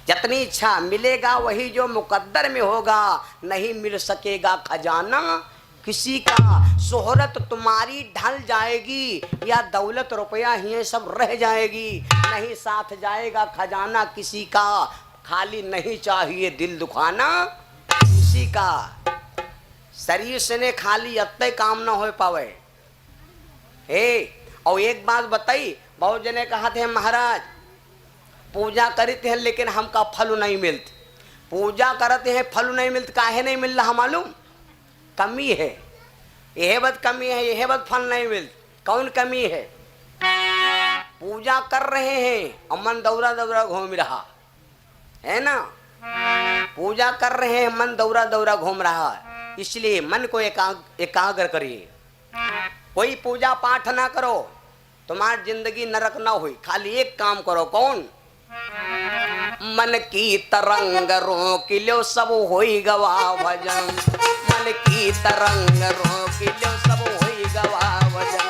जितनी इच्छा मिलेगा वही जो मुकद्दर में होगा, नहीं मिल सकेगा खजाना किसी का। शोहरत तुम्हारी ढल जाएगी या दौलत रुपया ही सब रह जाएगी, नहीं साथ जाएगा खजाना किसी का। खाली नहीं चाहिए दिल दुखाना किसी का। शरीर से ने खाली अत्ते काम ना हो पावे। और एक बात बताई, बहुत जने कहा थे महाराज पूजा करते हैं लेकिन हमका फल नहीं मिलते। पूजा करते हैं फल नहीं मिलते, काहे नहीं मिल रहा मालूम? कमी है, यह बात कमी है, यह बात फल नहीं मिलते। कौन कमी है? पूजा कर रहे हैं और मन दौरा दौरा घूम रहा है ना। पूजा कर रहे हैं, मन दौरा दौरा घूम रहा है, इसलिए मन को एकाग्र करिए। कोई पूजा पाठ ना करो, तुम्हारी जिंदगी नरक ना हुई। खाली एक काम करो, कौन? मन की तरंग रोक लो सब होई गवा भजन, मन की तरंग रोक लो सब होई गवा भजन।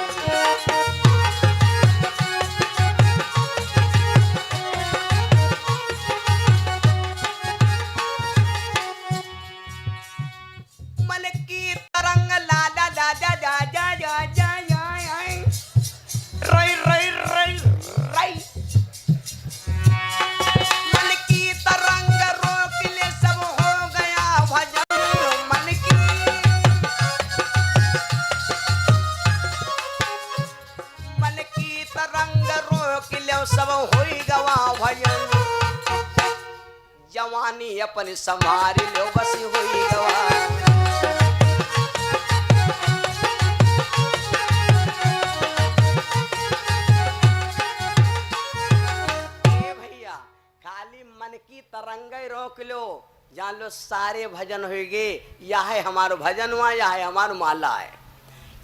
मन की तरंग ला ला ला जा जा जा जा जा रई रई रई रई। मन की तरंग रोक ले सब हो गया भजन, मन की तरंग रोक ले सब होई गवा भजन। जवानी अपन संभार लो बस होई गवा। मन की तरंग रोक लो, जान लो सारे भजन होगे। यह है हमारो भजन हुआ, यह है हमारो माला है।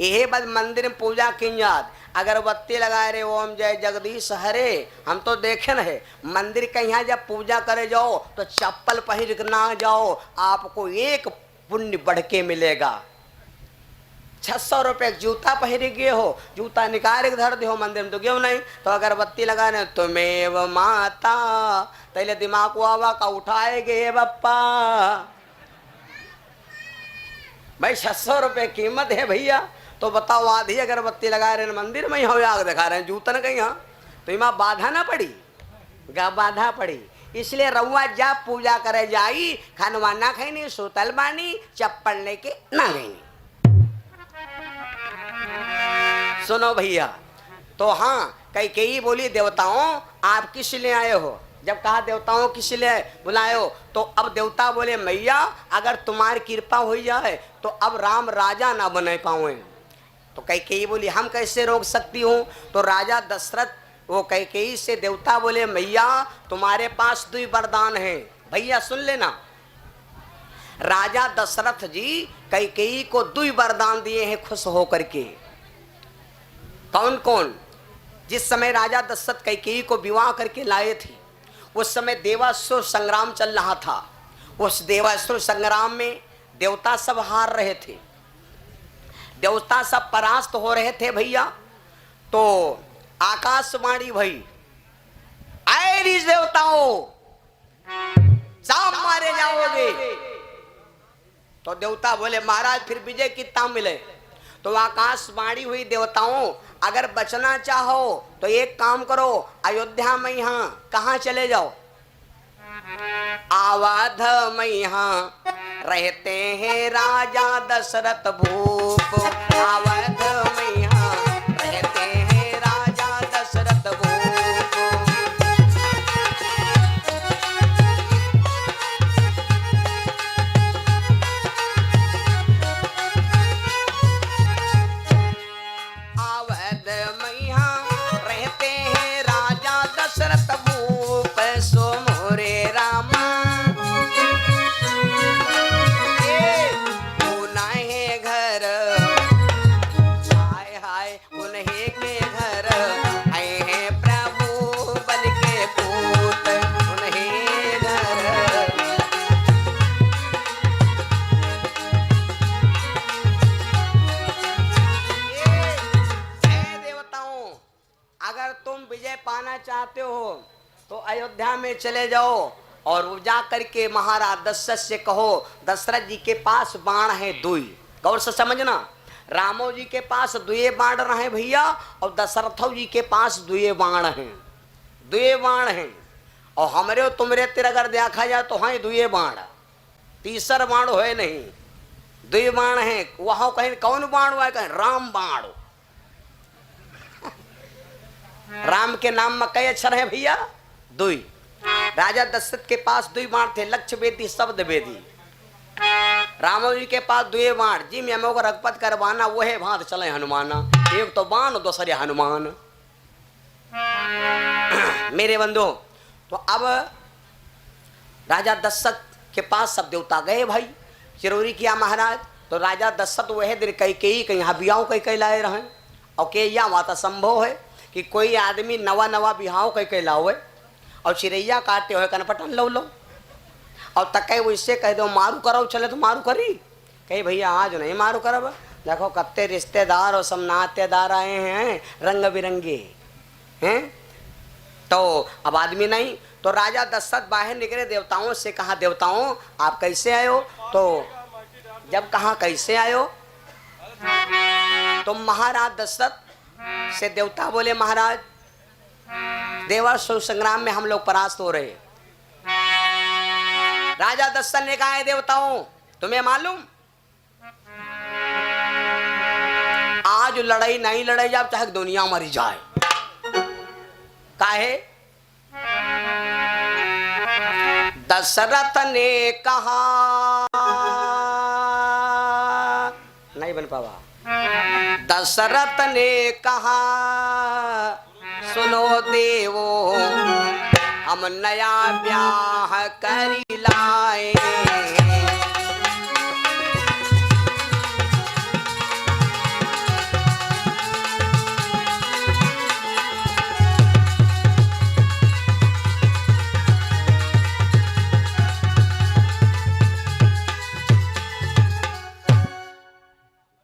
यही बस मंदिर में पूजा की याद अगरबत्ती लगाए रे ओम जय जगदीश हरे। हम तो देखे न है मंदिर के यहाँ जब पूजा करे जाओ तो चप्पल पहन के ना जाओ, आपको एक पुण्य बढ़ के मिलेगा। 600 रुपये जूता पहन गए हो, जूता निकाल के धर दे हो मंदिर में तो क्यों नहीं। तो अगरबत्ती लगाने तुम्हें माता तैले दिमाग को आवा का उठाएगे बप्पा। भाई 600 रुपये कीमत है भैया, तो बताओ आधी अगरबत्ती लगा रहे मंदिर में यहाँ आग दिखा रहे हैं जूतन कहीं यहाँ, तो इमा बाधा ना पड़ी गा बाधा पड़ी। इसलिए रउआ जब पूजा करे जाई खानवा ना खैनी सोतल बानी चप्पल लेके ना गई। सुनो भैया, तो हाँ कई बोली देवताओं आप किस लिए आए हो? जब कहा देवताओं किस लिए बुलाए हो, तो अब देवता बोले मैया अगर तुम्हारी कृपा हो जाए तो अब राम राजा ना बने पाओ। तो कई बोली हम कैसे रोक सकती हूँ? तो राजा दशरथ वो कई से देवता बोले मैया तुम्हारे पास 2 वरदान हैं। भैया सुन लेना, राजा दशरथ जी कई को 2 वरदान दिए हैं खुश होकर के। कौन कौन? जिस समय राजा दशरथ कई को विवाह करके लाए थे उस समय देवासुर संग्राम चल रहा था। उस देवासुर संग्राम में देवता सब हार रहे थे, देवता सब परास्त हो रहे थे भैया। तो आकाशवाणी भई आए देवताओं सब मारे जाओगे। तो देवता बोले महाराज फिर विजय कितना मिले? तो आकाशवाणी हुई देवताओं अगर बचना चाहो तो एक काम करो अयोध्या में यहाँ कहाँ चले जाओ? अवध में यहाँ रहते हैं राजा दशरथ भूप। अवध में यहाँ रहते हैं राजा दशरथ भूप। अवध में यहाँ रहते हैं राजा दशरथ भूप। सो मोरे राम पाना चाहते हो तो अयोध्या में चले जाओ। और वो जा करके महाराज दशरथ से कहो दशरथ जी के पास बाण है दुई। गौर से समझना, रामो जी के पास दुए बाण रहे भैया, और दशरथ जी के पास दुए बाण हैं, दुए बाण हैं। और हमरे तुमरे तिर अगर देखा जाए तो हाँ दुए बाण, तीसर बाण है नहीं, दुए बाण हैं। वहां कहीं कौन बाण हुआ है, कहीं राम बाण। राम के नाम में कई अक्षर हैं भैया, दुई। राजा दशरथ के पास दुई बाण थे, लक्ष्य वेदी शब्द वेदी। रामो जी के पास दुए बाण, जी में को रघुपत करवाना वो है भांत चले हनुमाना। एक तो बाण दूसरे हनुमान। मेरे बंधु, तो अब राजा दशरथ के पास सब देवता गए भाई, जरूरी किया महाराज। तो राजा दशरथ वह दिन कई यहाँ बियाह कई लाए रहे, और के या माता संभव है कि कोई आदमी नवा नवा बिहाव कई लाओ और चिड़ैया काटे हुए कनपटन लो लो, और तक वैसे कह दो मारू करो, चले तो मारू करी, कही भैया आज नहीं मारू करब, देखो कत्ते रिश्तेदार और सब नातेदार आए हैं रंग बिरंगे हैं। तो अब आदमी नहीं, तो राजा दशरथ बाहर निकले, देवताओं से कहा देवताओं आप कैसे आयो। तो जब कहा कैसे आयो, तो महाराज दशरथ से देवता बोले महाराज देवासुर संग्राम में हम लोग परास्त हो रहे। राजा दशरथ ने कहा है देवताओं तुम्हें मालूम आज लड़ाई नहीं लड़ाई जाए चाहे दुनिया मरी जाए। काहे? दशरथ ने कहा, नहीं बन पावा। दशरथ ने कहा सुनो देवो हम नया ब्याह करी लाए।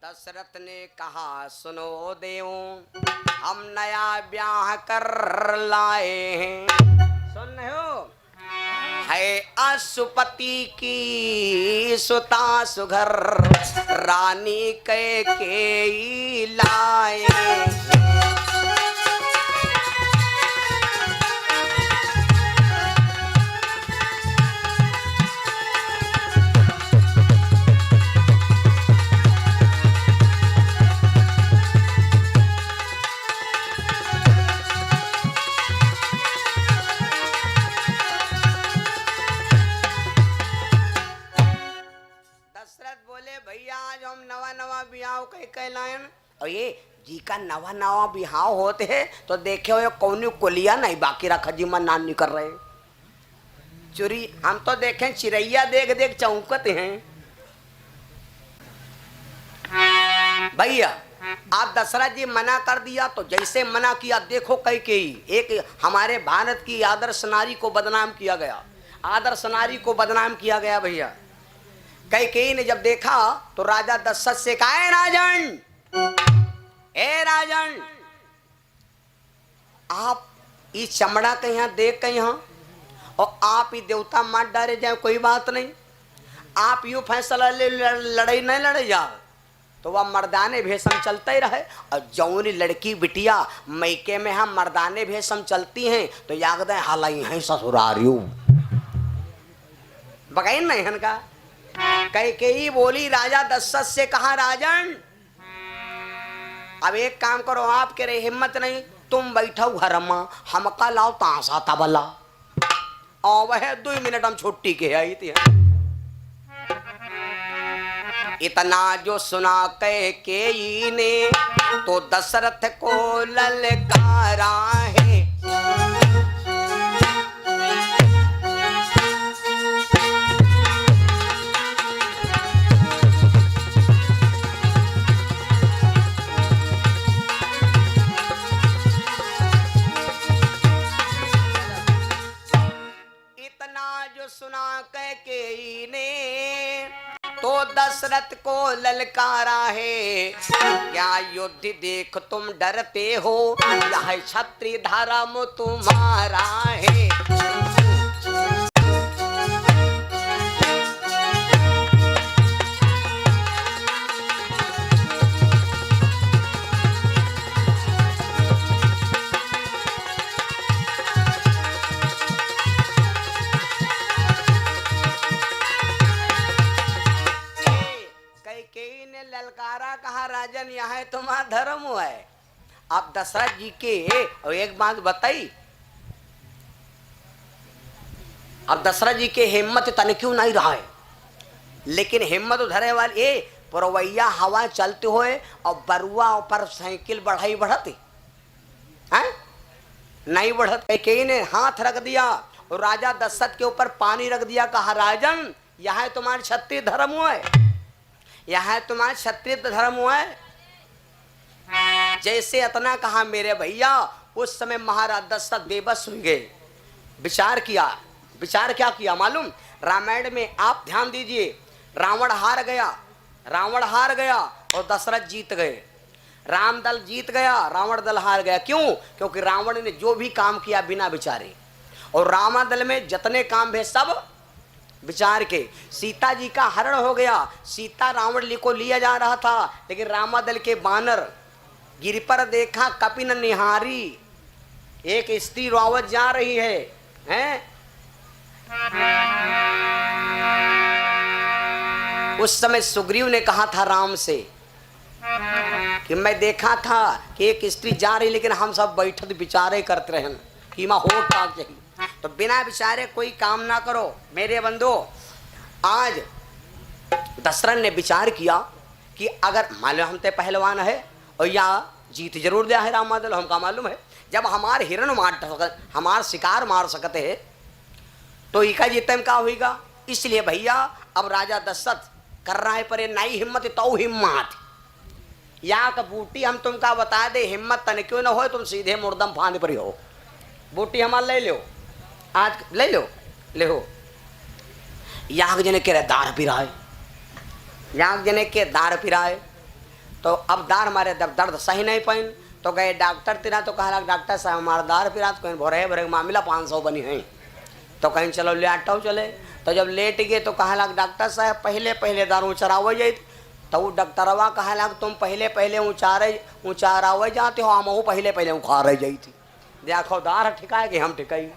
दशरथ ने कहा सुनो देवो हम नया ब्याह कर लाए हैं। सुन रहे हो, है अशुपति की सुता सुघर रानी कैकेयी लाए। और ये जी का नवा नवा बिहाव होते है तो देखे हो कौन कोलिया नहीं बाकी रखा जी मन नान निकल रहे चुरी। हम तो देखें चिड़ैया देख देख चौंकते हैं। भैया आप दशरथ जी मना कर दिया तो जैसे मना किया देखो कैकेयी, एक हमारे भारत की आदर्श नारी को बदनाम किया गया, आदर्श नारी को बदनाम किया गया भैया। कैकेयी ने जब देखा तो राजा दशरथ से कहा है राजन, ए राजन आप इस चमड़ा के यहाँ देख के यहाँ और आप ही देवता मार डाले जाए कोई बात नहीं, आप यू फैसला ले लड़ाई नहीं लड़े जाओ। तो वह मर्दाने भेषम चलते ही रहे। और जौनी लड़की बिटिया मैके में हम मर्दाने भेषम चलती हैं तो याद है हालाई हैं ससुरारियों बगैन नहीं हन का। कैकेयी बोली राजा दशरथ से कहा राजन अब एक काम करो, आपके रे हिम्मत नहीं तुम बैठो घर में हमका लाओ तांसा तबला और वह 2 मिनट हम छुट्टी के आई थी। इतना जो सुना कैकेयी ने तो दशरथ को ललकारा है। सुना कैकेयी ने तो दशरथ को ललकारा है। क्या युद्ध देख तुम डरते हो, यह क्षत्रिय धर्म तुम्हारा है। राजन यहाँ तुम्हारा धर्म है। अब दशरथ जी के और एक बात बताई, अब दशरथ जी के हिम्मत तन क्यों नहीं रहा है, लेकिन हिम्मत धरे वाले ए परवैया हवा चलते हुए और बरुआ पर साइकिल बढ़ाई बढ़ती है नहीं बढ़त। कई ने हाथ रख दिया और राजा दशरथ के ऊपर पानी रख दिया, कहा राजन यह तुम्हारे क्षत्रिय धर्म है, यह तुम्हारे क्षत्रिय धर्म है। जैसे इतना कहा मेरे भैया, उस समय महाराज दशरथ बेबस हो गए। विचार किया, विचार क्या किया मालूम, रामायण में आप ध्यान दीजिए, रावण हार गया, रावण हार गया और दशरथ जीत गए। राम दल जीत गया, रावण दल हार गया। क्यों? क्योंकि रावण ने जो भी काम किया बिना विचारे, और रामा दल में जितने काम है सब विचार के। सीता जी का हरण हो गया, सीता रावण को लिया जा रहा था, लेकिन रामा दल के बानर गिर पर देखा कपिन निहारी, एक स्त्री रावत जा रही है, हैं? उस समय सुग्रीव ने कहा था राम से कि मैं देखा था कि एक स्त्री जा रही, लेकिन हम सब बैठे विचारे करते रहे कि मां हो क्या चाहिए। तो बिना विचारे कोई काम ना करो मेरे बंधु। आज दशरथ ने विचार किया कि अगर मालूम हम ते पहलवान है और या जीत जरूर दिया है रामादल, हमका मालूम है जब हमारे हिरण मार हमार शिकार मार सकते है तो इका जीते में क्या होगा। इसलिए भैया अब राजा दशरथ कर रहा है पर नई हिम्मत तो हिम्मत या का बूटी हम तुमका बता दे, हिम्मत तन क्यों ना हो, तुम सीधे मुर्दम फांद पर ही हो। बूटी हमार ले लो, आज ले लो, ले हो। याग जने के दार पिराए, याग जने के दार पिराए, तो अब दार मारे जब दर्द सही नहीं पाइन तो गए डॉक्टर तिरा, तो कहा डॉक्टर साहब हमारा दार पिरा, तो कहीं भरे भरे मामला 500 बनी है, तो कहीं चलो ले आटो चले। तो जब लेट गए तो कहा लग डॉक्टर साहब पहले पहले दारू चरावे जाए, तो वो डॉक्टरवा कहा लग तुम पहले पहले ऊँचारावे जाते हो, हम पहले पहले उखारे जाई थी। देखो दार ठिकाए कि हम ठिकाई,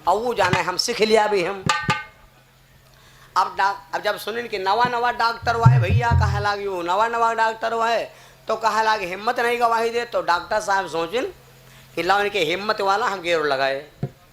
अब वो जाने हम सीख लिया भी हम। अब जब सुनिन कि नवा नवा डॉक्टर हुआ है भैया, कहा लग वो नवा नवा डॉक्टर हुआ है, तो कहा लग हिम्मत नहीं गवाही दे। तो डॉक्टर साहब सोचिन कि ला इनके हिम्मत वाला हम गेर लगाए,